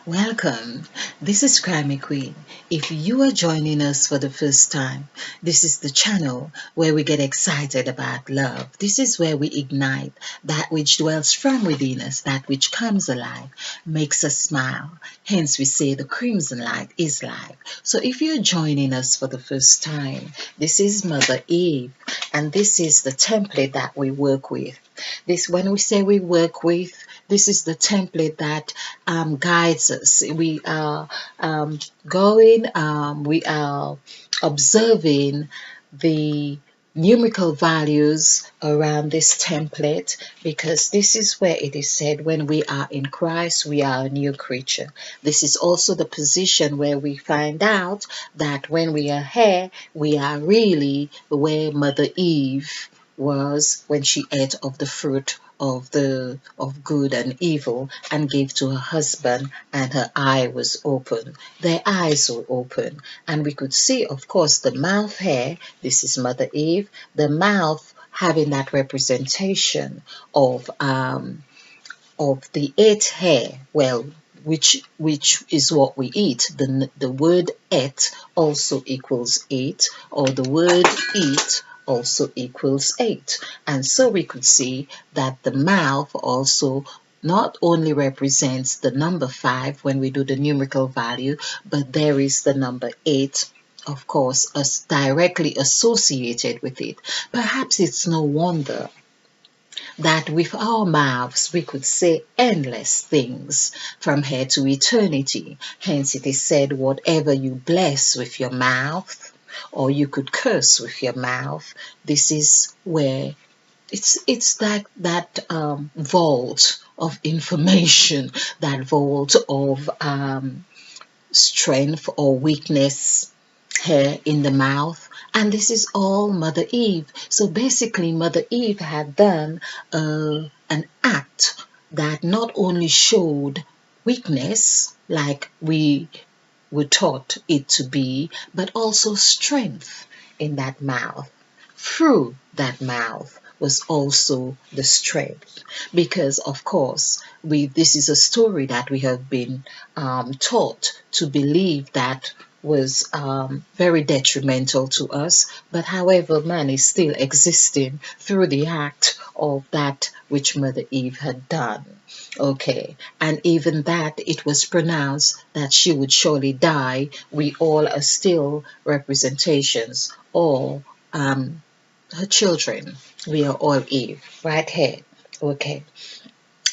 Welcome. This is Grammy Queen. If you are joining us for the first time, this is the channel where we get excited about love. This is where we ignite that which dwells from within us, that which comes alive, makes us smile. Hence, we say the crimson light is life. So, if you're joining us for the first time, this is Mother Eve, and this is the template that we work with. This, when we say we work with, this is the template that guides us. We are we are observing the numerical values around this template because this is where it is said when we are in Christ, we are a new creature. This is also the position where we find out that when we are here, we are really where Mother Eve was when she ate of the fruit of good and evil and gave to her husband, and her eye was open. Their eyes were open, and we could see, of course, the mouth here. This is Mother Eve, the mouth having that representation of the eighth hair. Well, which is what we eat. The word et also equals eight, or the word eat also equals eight. And so we could see that the mouth also not only represents the number 5 when we do the numerical value, but there is the number 8, of course, as directly associated with it. Perhaps it's no wonder that with our mouths we could say endless things from here to eternity. Hence, it is said, whatever you bless with your mouth, or you could curse with your mouth, this is where it's that vault of information, that vault of strength or weakness here in the mouth. And this is all Mother Eve. So basically, Mother Eve had done an act that not only showed weakness, like we were taught it to be, but also strength in that mouth. Through that mouth was also the strength, because of course this is a story that we have been taught to believe that was very detrimental to us, but however, man is still existing through the act of that which Mother Eve had done. Okay, and even that it was pronounced that she would surely die. We all are still representations, or her children. We are all Eve, right here. Okay.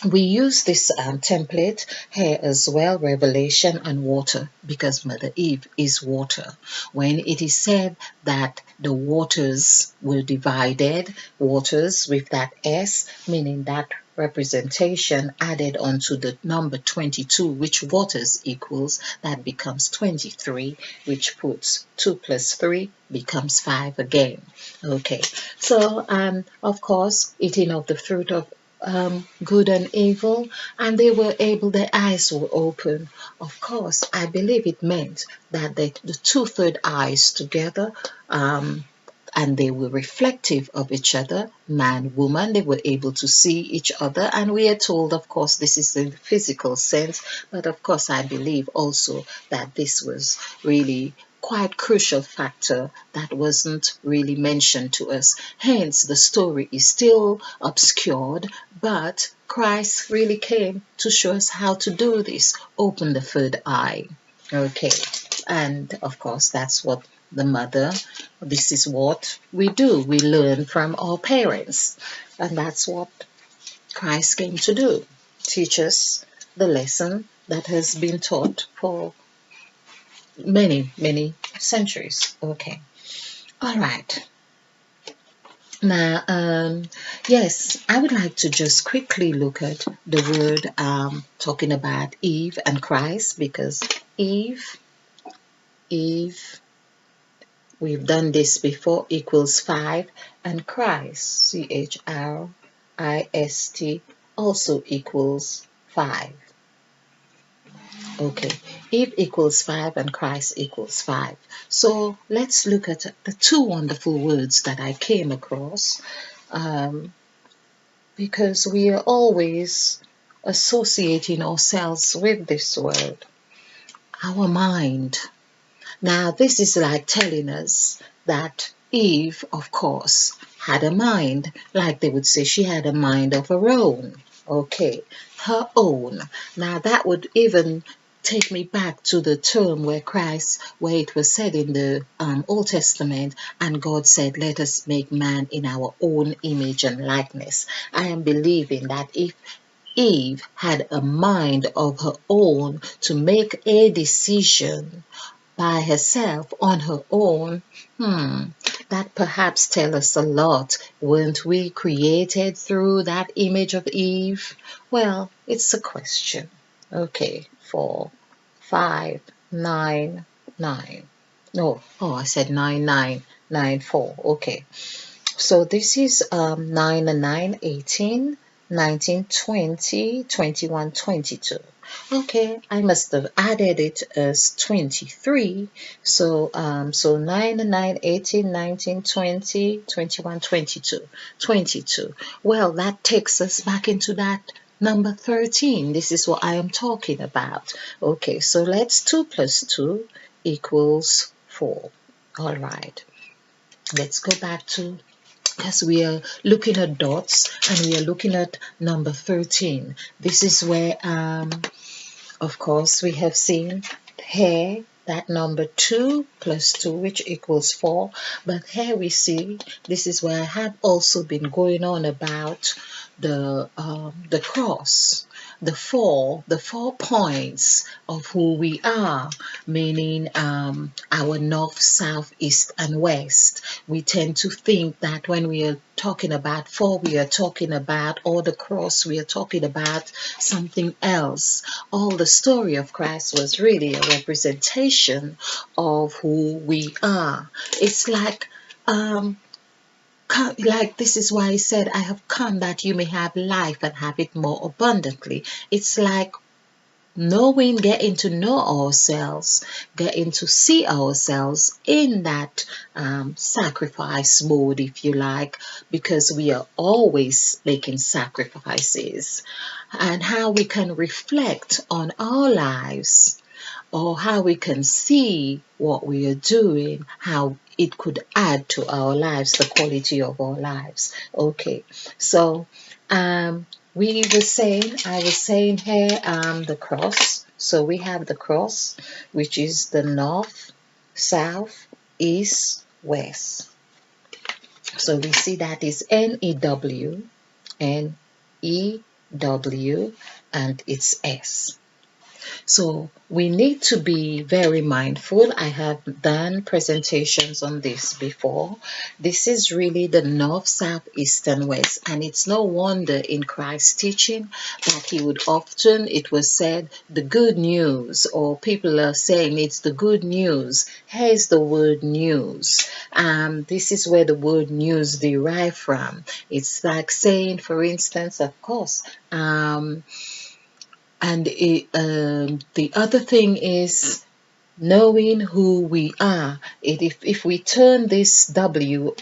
We use this template here as well, revelation and water, because Mother Eve is water. When it is said that the waters were divided, waters with that S, meaning that representation added onto the number 22, which waters equals, that becomes 23, which puts 2 plus 3 becomes 5 again. Okay, so of course, eating of the fruit of good and evil, and they were able, their eyes were open. Of course, I believe it meant that the two third eyes together, and they were reflective of each other, man, woman, they were able to see each other. And we are told, of course, this is in the physical sense, but of course, I believe also that this was really quite crucial factor that wasn't really mentioned to us. Hence, the story is still obscured, but Christ really came to show us how to do this, open the third eye. Okay, and of course, that's what the mother, this is what we do. We learn from our parents, and that's what Christ came to do, teach us the lesson that has been taught for many centuries. Okay, all right. Now, yes, I would like to just quickly look at the word talking about Eve and Christ, because Eve, we've done this before, equals 5, and Christ, Christ, also equals 5. Okay, Eve equals 5 and Christ equals 5. So let's look at the two wonderful words that I came across, because we are always associating ourselves with this world. Our mind. Now, this is like telling us that Eve, of course, had a mind. Like they would say, she had a mind of her own. Okay, her own. Now, that would even take me back to the term where it was said in the Old Testament, and God said, let us make man in our own image and likeness. I am believing that if Eve had a mind of her own to make a decision by herself on her own, that perhaps tell us a lot. Weren't we created through that image of Eve? Well, it's a question. Okay, 4, 5, 9, 9. No, oh, I said 9, 9, 9, 4. Okay. So this is 9 and 9, 18, 19, 20, 21, 22. Okay, I must have added it as 23. So 9 and 9, 18, 19, 20, 21, 22. 22. Well, that takes us back into that number 13. This is what I am talking about. Okay, so let's 2 plus 2 equals 4. All right. Let's go back to, as we are looking at dots and we are looking at number 13. This is where of course we have seen here that number 2 plus 2, which equals 4, but here we see this is where I have also been going on about the cross, the four points of who we are, meaning our north, south, east, and west. We tend to think that when we are talking about 4, we are talking about, or the cross, we are talking about something else. All the story of Christ was really a representation of who we are. It's like this is why he said, I have come that you may have life and have it more abundantly. It's like knowing, getting to know ourselves, getting to see ourselves in that sacrifice mode, if you like, because we are always making sacrifices, and how we can reflect on our lives, or how we can see what we are doing, how it could add to our lives, the quality of our lives. Okay, so I was saying here, the cross. So we have the cross, which is the north, south, east, west. So we see that is N-E-W, N-E-W, and it's S. So we need to be very mindful. I have done presentations on this before. This is really the north, south, east, and west. And it's no wonder in Christ's teaching that he would often, it was said, the good news, or people are saying it's the good news. Here's the word news. This is where the word news derive from. It's like saying, for instance, of course, the other thing is knowing who we are. If we turn this W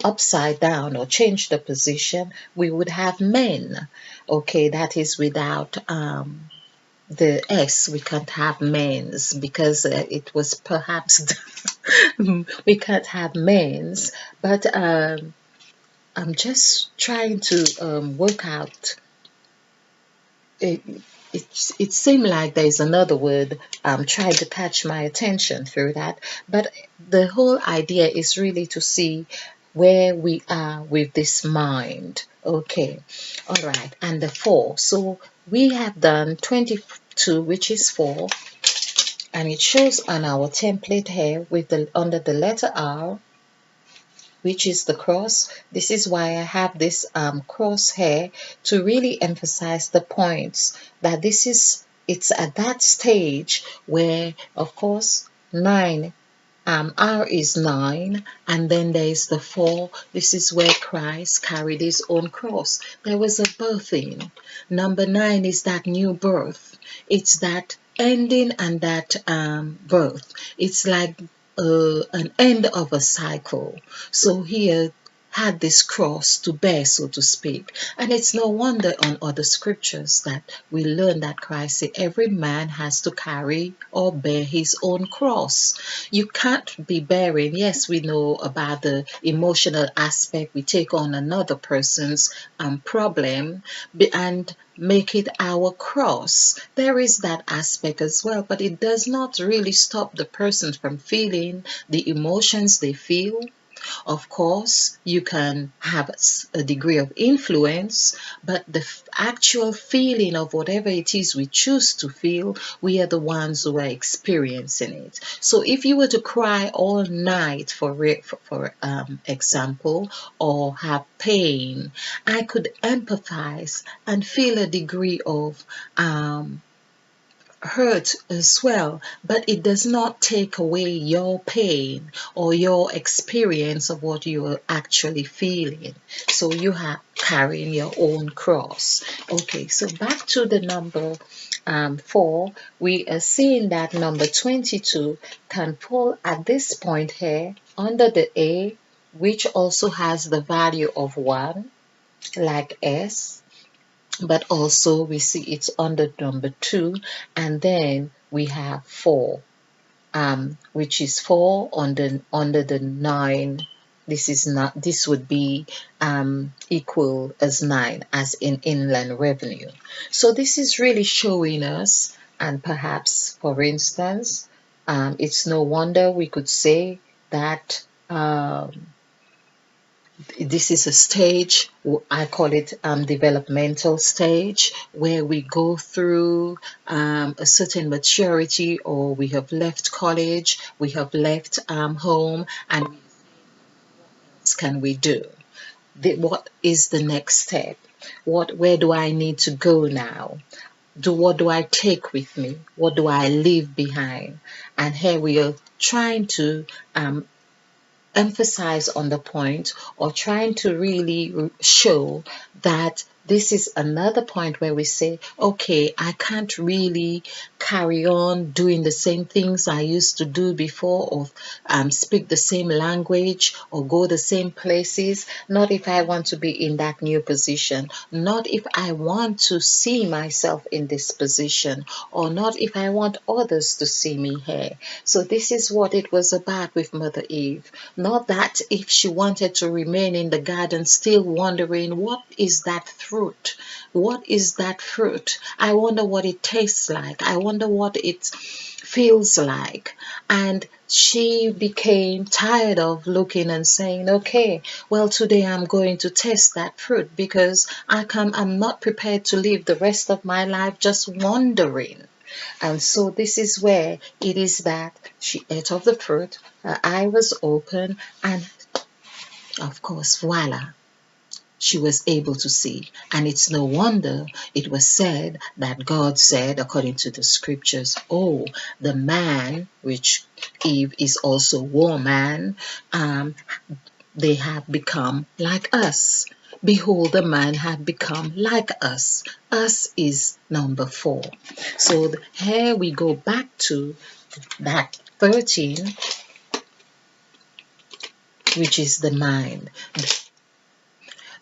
upside down or change the position, we would have men. Okay, that is without the S. We can't have men's because it was perhaps we can't have men's. But I'm just trying to work out. It seemed like there's another word trying to catch my attention through that, but the whole idea is really to see where we are with this mind. Okay, all right, and the 4. So we have done 22, which is 4, and it shows on our template here with the under the letter R, which is the cross. This is why I have this cross here to really emphasize the points that it's at that stage where, of course, 9, R is 9, and then there is the 4. This is where Christ carried his own cross. There was a birthing. Number 9 is that new birth. It's that ending and that birth. It's like an end of a cycle. So here had this cross to bear, so to speak. And it's no wonder on other scriptures that we learn that Christ said every man has to carry or bear his own cross. You can't be bearing, yes, we know about the emotional aspect, we take on another person's problem and make it our cross. There is that aspect as well, but it does not really stop the person from feeling the emotions they feel. Of course, you can have a degree of influence, but the actual feeling of whatever it is we choose to feel, we are the ones who are experiencing it. So if you were to cry all night, for example, or have pain, I could empathize and feel a degree of hurt as well, but it does not take away your pain or your experience of what you are actually feeling. So you have carrying your own cross. Okay, so back to the number 4, we are seeing that number 22 can fall at this point here under the A, which also has the value of 1, like S, but also we see it's under number 2, and then we have 4, which is 4 under the 9. This would be equal as 9 as in inland revenue. So this is really showing us, and perhaps for instance, it's no wonder we could say that this is a stage, I call it developmental stage, where we go through a certain maturity, or we have left college, we have left home, and what can we do? What is the next step? Where do I need to go now? What do I take with me? What do I leave behind? And here we are trying to emphasize on the point, or trying to really show that this is another point where we say, okay, I can't really carry on doing the same things I used to do before, or speak the same language, or go the same places. Not if I want to be in that new position, not if I want to see myself in this position, or not if I want others to see me here. So this is what it was about with Mother Eve. Not that if she wanted to remain in the garden still wondering, what is that fruit? What is that fruit? I wonder what it tastes like. I wonder what it feels like. And she became tired of looking and saying, okay, well, today I'm going to taste that fruit, because I'm not prepared to live the rest of my life just wondering. And so this is where it is that she ate of the fruit, her eye was open, and of course, voila, she was able to see. And it's no wonder it was said that God said, according to the scriptures, oh, the man, which Eve is also woman, they have become like us. Behold, the man had become like us. Us is number 4. So here we go back to that 13, which is the mind.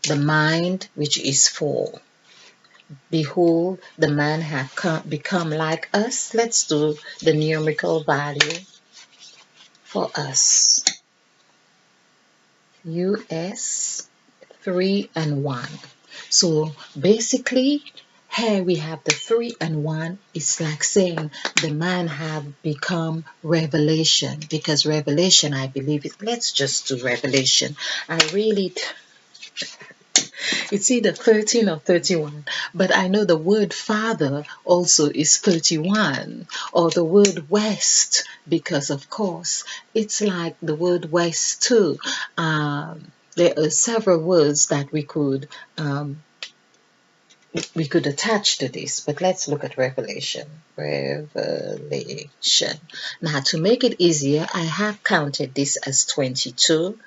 The mind, which is 4. Behold, the man had become like us. Let's do the numerical value for us. US 3 and 1. So basically, here we have the 3 and 1. It's like saying the man have become revelation, because revelation, I believe it. Let's just do revelation. It's either 13 or 31, but I know the word father also is 31, or the word west, because of course it's like the word west too. There are several words that we could attach to this, but let's look at revelation. Revelation. Now, to make it easier, I have counted this as 22.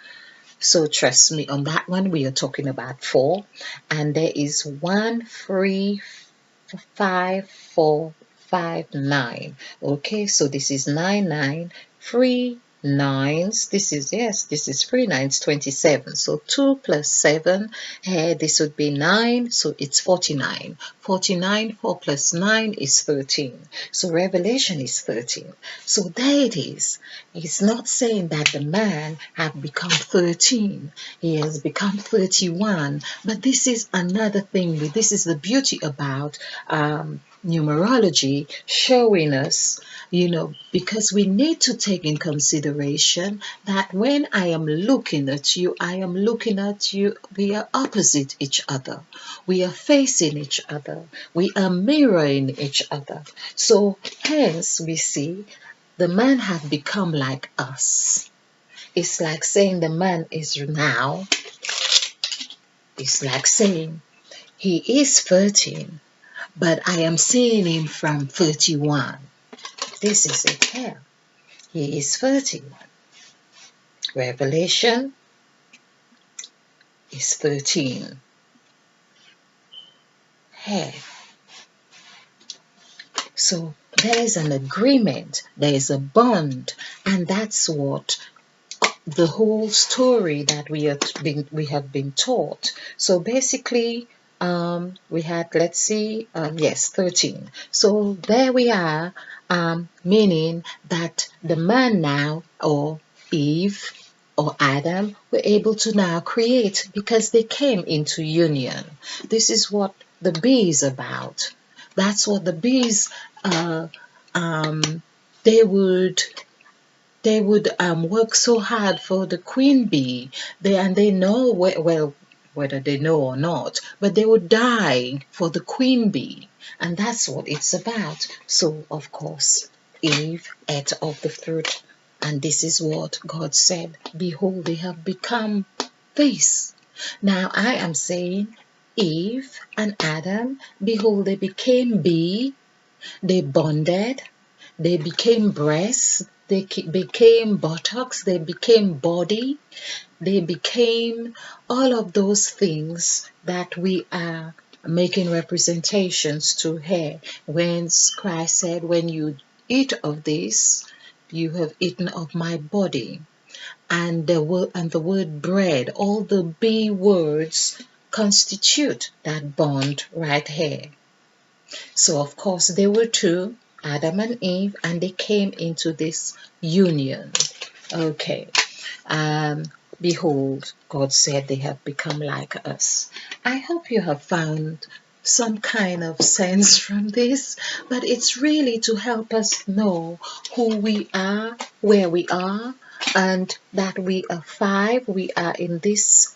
So trust me, on that one, we are talking about 4. And there is 1, 3, 5, 4, 5, 9. Okay, so this is 9, 9, 3, nines. This is, yes, this is 3 9s, 27. So 2 plus 7, here this would be 9, so it's 49. 49, 4 plus 9 is 13. So Revelation is 13. So there it is. It's not saying that the man have become 13. He has become 31. But this is another thing. This is the beauty about numerology, showing us, because we need to take in consideration that when I am looking at you, we are opposite each other. We are facing each other. We are mirroring each other. So hence we see the man have become like us. It's like saying the man is now, it's like saying he is 13, but I am seeing him from 31. This is it here. He is 31. Revelation is 13. Here. So there is an agreement, there is a bond, and that's what the whole story that we have been taught. So basically, we had, let's see, yes, 13. So there we are, meaning that the man now, or Eve, or Adam, were able to now create because they came into union. This is what the bee is about. That's what the bees, they would work so hard for the queen bee. They know, well, whether they know or not, but they would die for the queen bee, and that's what it's about. So of course Eve ate of the fruit, and this is what God said, behold, they have become this. Now I am saying Eve and Adam, behold, they became bee, they bonded, they became breasts, they became buttocks, they became body, they became all of those things that we are making representations to here. When Christ said, when you eat of this, you have eaten of my body. And the word bread, all the B words constitute that bond right here. So of course they were two, Adam and Eve, and they came into this union. Okay. Behold, God said they have become like us. I hope you have found some kind of sense from this, but it's really to help us know who we are, where we are, and that we are five. We are in this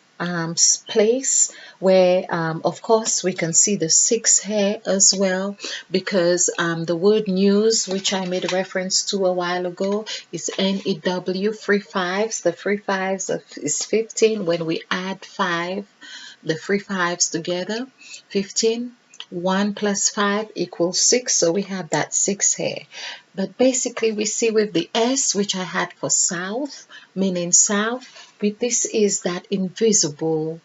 place where, of course, we can see the six here as well, because the word news, which I made a reference to a while ago, is NEW, 3 5s. The 3 5s is 15. When we add 5, the 3 5s together, 15. 1 plus 5 equals 6, so we have that 6 here. But basically we see with the S, which I had for south, meaning south, but this is that invisible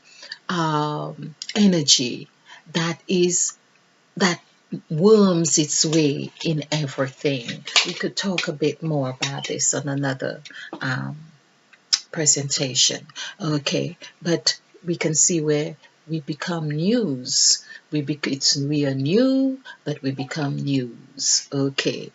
energy that worms its way in everything. We could talk a bit more about this on another presentation. Okay, but we can see where we become news. We are new, but we become news. Okay,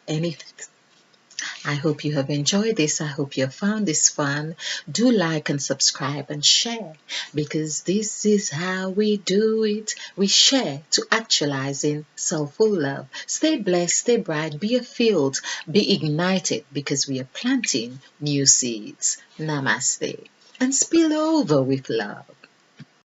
I hope you have enjoyed this. I hope you have found this fun. Do like and subscribe and share, because this is how we do it. We share to actualizing soulful love. Stay blessed, stay bright, be fulfilled, be ignited, because we are planting new seeds. Namaste. And spill over with love.